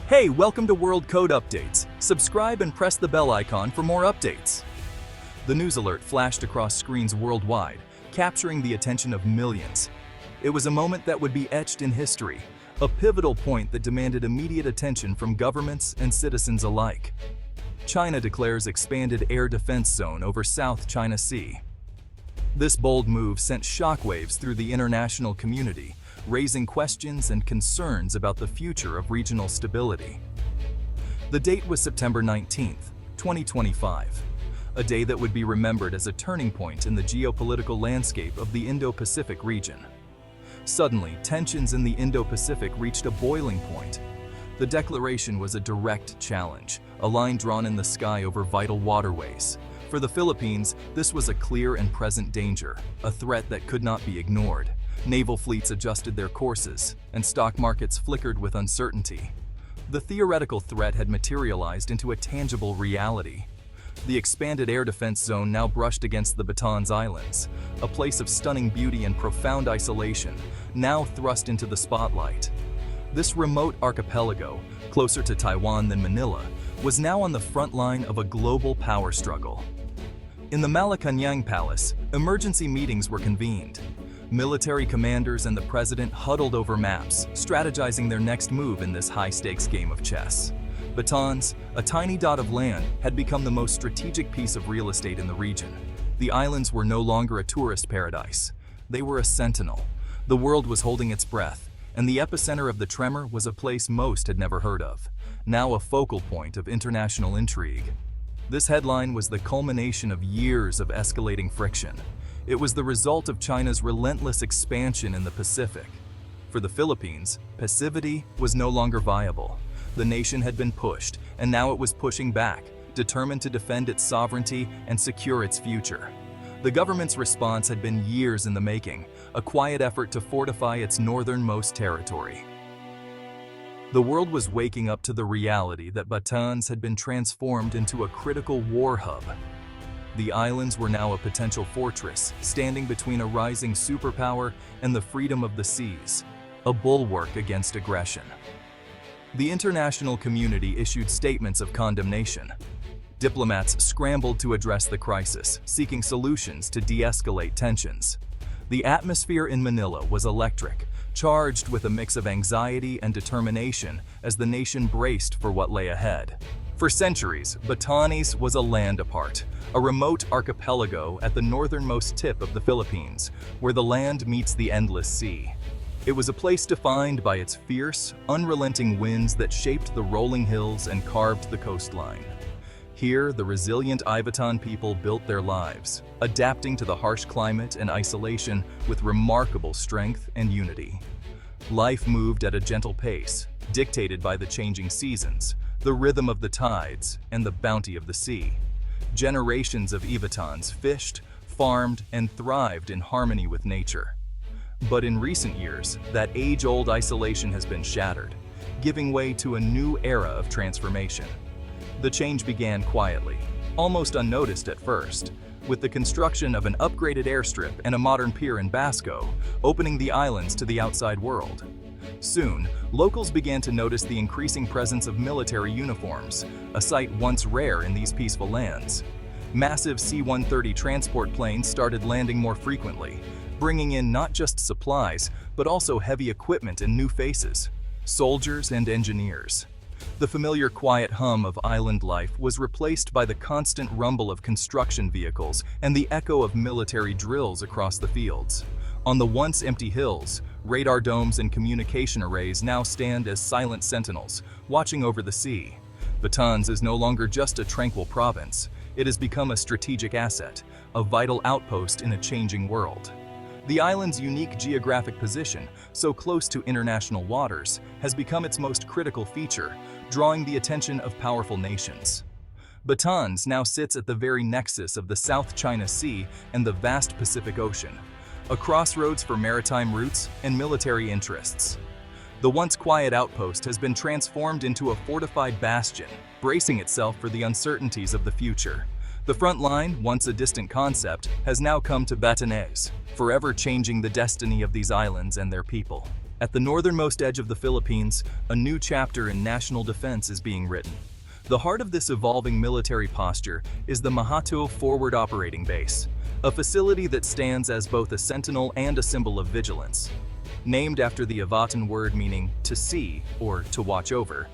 Hey, welcome to World Code Updates. Subscribe and press the bell icon for more updates. The news alert flashed across screens worldwide, capturing the attention of millions. It was a moment that would be etched in history, a pivotal point that demanded immediate attention from governments and citizens alike. China declares expanded air defense zone over South China Sea. This bold move sent shockwaves through the international community, raising questions and concerns about the future of regional stability. The date was September 19, 2025, a day that would be remembered as a turning point in the geopolitical landscape of the Indo-Pacific region. Suddenly, tensions in the Indo-Pacific reached a boiling point. The declaration was a direct challenge, a line drawn in the sky over vital waterways. For the Philippines, this was a clear and present danger, a threat that could not be ignored. Naval fleets adjusted their courses, and stock markets flickered with uncertainty. The theoretical threat had materialized into a tangible reality. The expanded air defense zone now brushed against the Batanes Islands, a place of stunning beauty and profound isolation, now thrust into the spotlight. This remote archipelago, closer to Taiwan than Manila, was now on the front line of a global power struggle. In the Malacañang Palace, emergency meetings were convened. Military commanders and the president huddled over maps, strategizing their next move in this high-stakes game of chess. Batanes, a tiny dot of land, had become the most strategic piece of real estate in the region. The islands were no longer a tourist paradise. They were a sentinel. The world was holding its breath, and the epicenter of the tremor was a place most had never heard of, now a focal point of international intrigue. This headline was the culmination of years of escalating friction. It was the result of China's relentless expansion in the Pacific. For the Philippines, passivity was no longer viable. The nation had been pushed, and now it was pushing back, determined to defend its sovereignty and secure its future. The government's response had been years in the making, a quiet effort to fortify its northernmost territory. The world was waking up to the reality that Batanes had been transformed into a critical war hub. The islands were now a potential fortress, standing between a rising superpower and the freedom of the seas, a bulwark against aggression. The international community issued statements of condemnation. Diplomats scrambled to address the crisis, seeking solutions to de-escalate tensions. The atmosphere in Manila was electric, charged with a mix of anxiety and determination as the nation braced for what lay ahead. For centuries, Batanes was a land apart, a remote archipelago at the northernmost tip of the Philippines, where the land meets the endless sea. It was a place defined by its fierce, unrelenting winds that shaped the rolling hills and carved the coastline. Here, the resilient Ivatan people built their lives, adapting to the harsh climate and isolation with remarkable strength and unity. Life moved at a gentle pace, dictated by the changing seasons, the rhythm of the tides, and the bounty of the sea. Generations of Ivatans fished, farmed, and thrived in harmony with nature. But in recent years, that age-old isolation has been shattered, giving way to a new era of transformation. The change began quietly, almost unnoticed at first, with the construction of an upgraded airstrip and a modern pier in Basco, opening the islands to the outside world. Soon, locals began to notice the increasing presence of military uniforms, a sight once rare in these peaceful lands. Massive C-130 transport planes started landing more frequently, bringing in not just supplies, but also heavy equipment and new faces, soldiers and engineers. The familiar quiet hum of island life was replaced by the constant rumble of construction vehicles and the echo of military drills across the fields. On the once empty hills, radar domes and communication arrays now stand as silent sentinels, watching over the sea. Batanes is no longer just a tranquil province. It has become a strategic asset, a vital outpost in a changing world. The island's unique geographic position, so close to international waters, has become its most critical feature, drawing the attention of powerful nations. Batanes now sits at the very nexus of the South China Sea and the vast Pacific Ocean, a crossroads for maritime routes and military interests. The once quiet outpost has been transformed into a fortified bastion, bracing itself for the uncertainties of the future. The front line, once a distant concept, has now come to Batanes, forever changing the destiny of these islands and their people. At the northernmost edge of the Philippines, a new chapter in national defense is being written. The heart of this evolving military posture is the Mahato Forward Operating Base, a facility that stands as both a sentinel and a symbol of vigilance. Named after the Ivatan word meaning to see or to watch over,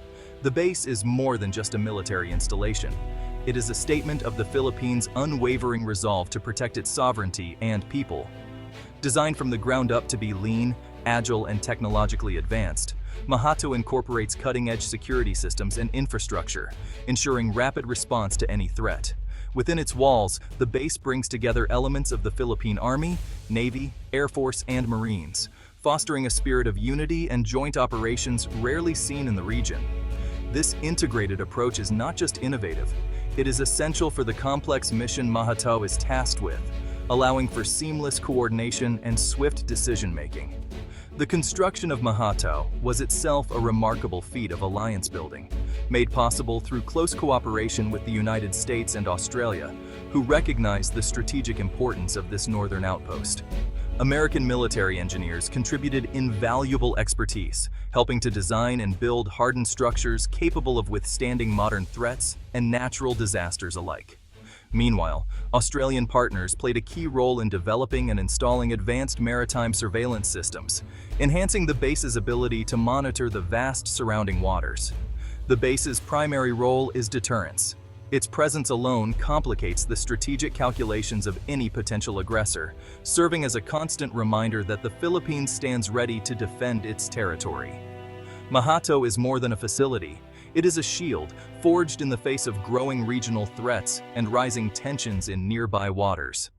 the base is more than just a military installation. It is a statement of the Philippines' unwavering resolve to protect its sovereignty and people. Designed from the ground up to be lean, agile, and technologically advanced, Mahato incorporates cutting-edge security systems and infrastructure, ensuring rapid response to any threat. Within its walls, the base brings together elements of the Philippine Army, Navy, Air Force, and Marines, fostering a spirit of unity and joint operations rarely seen in the region. This integrated approach is not just innovative, it is essential for the complex mission Mahato is tasked with, allowing for seamless coordination and swift decision-making. The construction of Mahato was itself a remarkable feat of alliance building, made possible through close cooperation with the United States and Australia, who recognized the strategic importance of this northern outpost. American military engineers contributed invaluable expertise, helping to design and build hardened structures capable of withstanding modern threats and natural disasters alike. Meanwhile, Australian partners played a key role in developing and installing advanced maritime surveillance systems, enhancing the base's ability to monitor the vast surrounding waters. The base's primary role is deterrence. Its presence alone complicates the strategic calculations of any potential aggressor, serving as a constant reminder that the Philippines stands ready to defend its territory. Mahato is more than a facility. It is a shield, forged in the face of growing regional threats and rising tensions in nearby waters.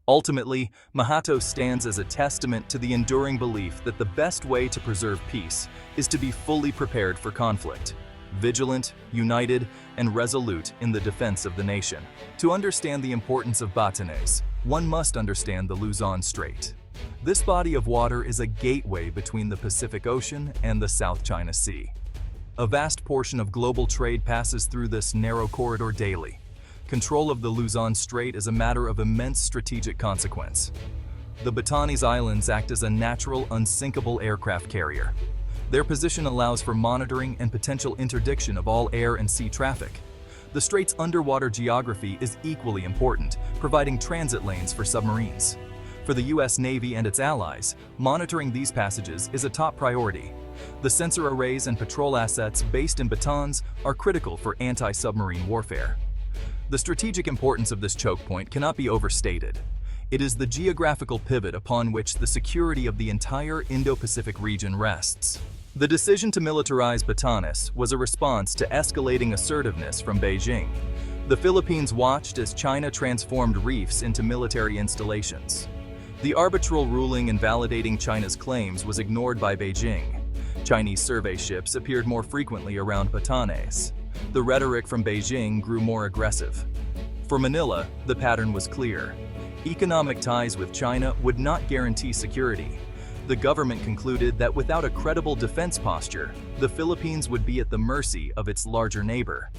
Ultimately, Mahato stands as a testament to the enduring belief that the best way to preserve peace is to be fully prepared for conflict, vigilant, united, and resolute in the defense of the nation. To understand the importance of Batanes, one must understand the Luzon Strait. This body of water is a gateway between the Pacific Ocean and the South China Sea. A vast portion of global trade passes through this narrow corridor daily. Control of the Luzon Strait is a matter of immense strategic consequence. The Batanes Islands act as a natural, unsinkable aircraft carrier. Their position allows for monitoring and potential interdiction of all air and sea traffic. The strait's underwater geography is equally important, providing transit lanes for submarines. For the U.S. Navy and its allies, monitoring these passages is a top priority. The sensor arrays and patrol assets based in Batanes are critical for anti-submarine warfare. The strategic importance of this choke point cannot be overstated. It is the geographical pivot upon which the security of the entire Indo-Pacific region rests. The decision to militarize Batanes was a response to escalating assertiveness from Beijing. The Philippines watched as China transformed reefs into military installations. The arbitral ruling invalidating China's claims was ignored by Beijing. Chinese survey ships appeared more frequently around Batanes. The rhetoric from Beijing grew more aggressive. For Manila, the pattern was clear. Economic ties with China would not guarantee security. The government concluded that without a credible defense posture, the Philippines would be at the mercy of its larger neighbor.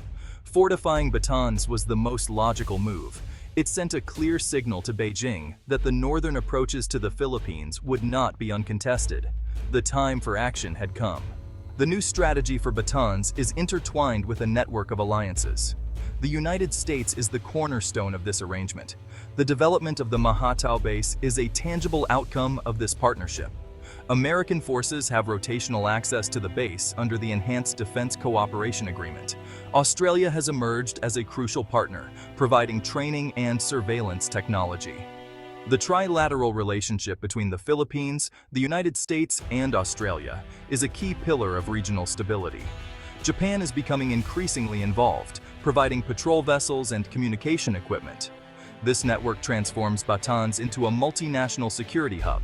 Fortifying Batanes was the most logical move. It sent a clear signal to Beijing that the northern approaches to the Philippines would not be uncontested. The time for action had come. The new strategy for Batanes is intertwined with a network of alliances. The United States is the cornerstone of this arrangement. The development of the Mahato base is a tangible outcome of this partnership. American forces have rotational access to the base under the Enhanced Defense Cooperation Agreement. Australia has emerged as a crucial partner, providing training and surveillance technology. The trilateral relationship between the Philippines, the United States, and Australia is a key pillar of regional stability. Japan is becoming increasingly involved, providing patrol vessels and communication equipment. This network transforms Batanes into a multinational security hub.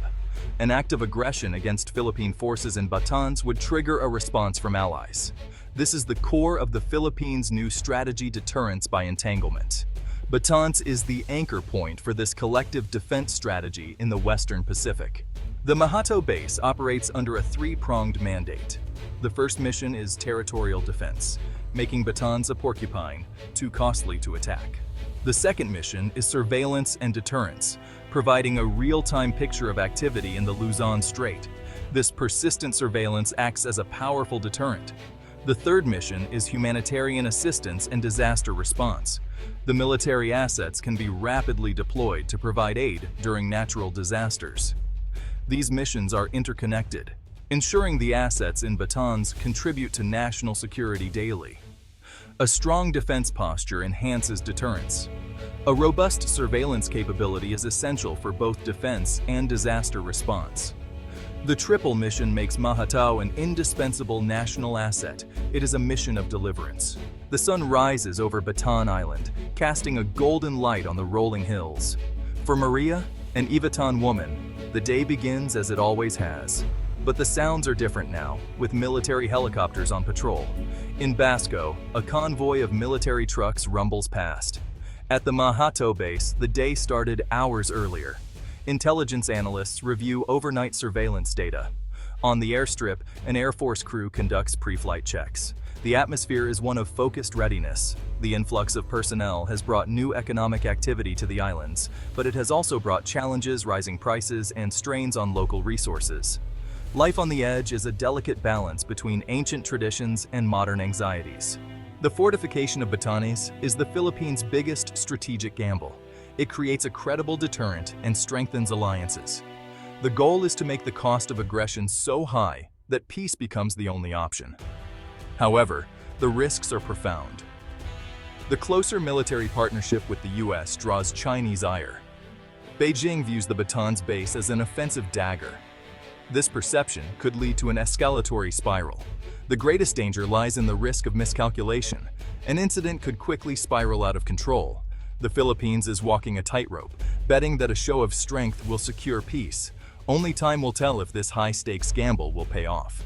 An act of aggression against Philippine forces in Batanes would trigger a response from allies. This is the core of the Philippines' new strategy: deterrence by entanglement. Batanes is the anchor point for this collective defense strategy in the Western Pacific. The Mahato base operates under a three-pronged mandate. The first mission is territorial defense, making Batanes a porcupine, too costly to attack. The second mission is surveillance and deterrence, providing a real-time picture of activity in the Luzon Strait. This persistent surveillance acts as a powerful deterrent. The third mission is humanitarian assistance and disaster response. The military assets can be rapidly deployed to provide aid during natural disasters. These missions are interconnected, ensuring the assets in Batanes contribute to national security daily. A strong defense posture enhances deterrence. A robust surveillance capability is essential for both defense and disaster response. The triple mission makes Mahatao an indispensable national asset. It is a mission of deliverance. The sun rises over Batan Island, casting a golden light on the rolling hills. For Maria, an Ivatan woman, the day begins as it always has. But the sounds are different now, with military helicopters on patrol. In Basco, a convoy of military trucks rumbles past. At the Mahatao base, the day started hours earlier. Intelligence analysts review overnight surveillance data. On the airstrip, an Air Force crew conducts pre-flight checks. The atmosphere is one of focused readiness. The influx of personnel has brought new economic activity to the islands, but it has also brought challenges, rising prices, and strains on local resources. Life on the edge is a delicate balance between ancient traditions and modern anxieties. The fortification of Batanes is the Philippines' biggest strategic gamble. It creates a credible deterrent and strengthens alliances. The goal is to make the cost of aggression so high that peace becomes the only option. However, the risks are profound. The closer military partnership with the US draws Chinese ire. Beijing views the Batanes base as an offensive dagger. This perception could lead to an escalatory spiral. The greatest danger lies in the risk of miscalculation. An incident could quickly spiral out of control. The Philippines is walking a tightrope, betting that a show of strength will secure peace. Only time will tell if this high-stakes gamble will pay off.